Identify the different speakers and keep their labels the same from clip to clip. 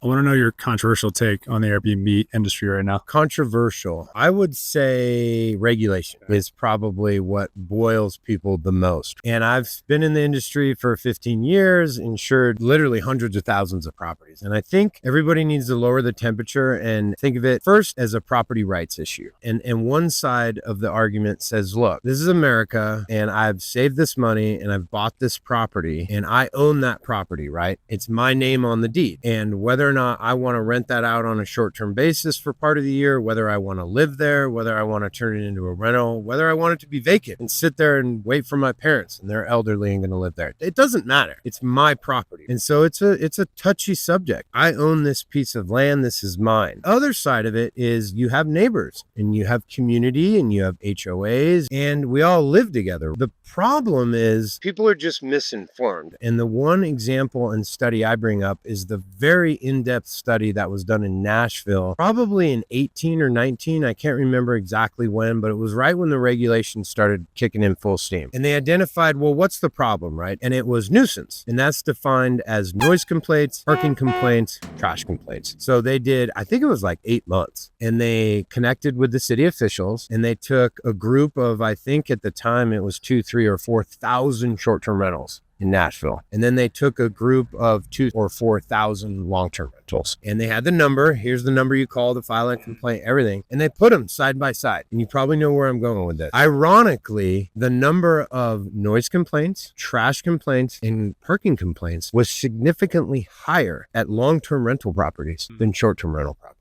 Speaker 1: I want to know your controversial take on the Airbnb industry right now.
Speaker 2: Controversial. I would say regulation is probably what boils people the most. And I've been in the industry for 15 years, insured literally hundreds of thousands of properties. And I think everybody needs to lower the temperature and think of it first as a property rights issue. And one side of the argument says, look, this is America and I've saved this money and I've bought this property and I own that property, right? It's my name on the deed. And whether or not I want to rent that out on a short-term basis for part of the year, whether I want to live there, whether I want to turn it into a rental, whether I want it to be vacant and sit there and wait for my parents and they're elderly and going to live there. It doesn't matter. It's my property. And so it's a touchy subject. I own this piece of land. This is mine. Other side of it is you have neighbors and you have community and you have HOAs and we all live together. The problem is people are just misinformed. And the one example and study I bring up is the very in-depth study that was done in Nashville, probably in 18 or 19. I can't remember exactly when, but it was right when the regulations started kicking in full steam. And they identified, well, what's the problem, right? And it was nuisance. And that's defined as noise complaints, parking complaints, trash complaints. So they did, I think it was like 8 months. And they connected with the city officials and they took a group of, I think at the time it was 2, 3, or 4,000 short-term rentals in Nashville. And then they took a group of 2,000 or 4,000 long-term rentals. And they had the number. Here's the number you call to file a complaint, everything. And they put them side by side. And you probably know where I'm going with this. Ironically, the number of noise complaints, trash complaints, and parking complaints was significantly higher at long-term rental properties than short-term rental properties.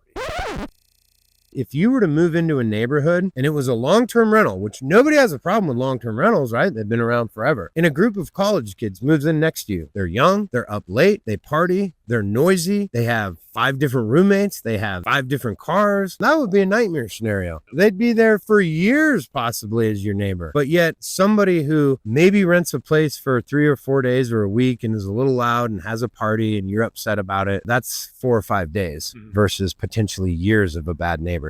Speaker 2: If you were to move into a neighborhood and it was a long-term rental, which nobody has a problem with long-term rentals, right? They've been around forever. And a group of college kids moves in next to you. They're young, they're up late, they party, they're noisy, they have 5 different roommates, they have 5 different cars. That would be a nightmare scenario. They'd be there for years possibly as your neighbor. But yet somebody who maybe rents a place for 3 or 4 days or a week and is a little loud and has a party and you're upset about it, that's 4 or 5 days versus potentially years of a bad neighbor.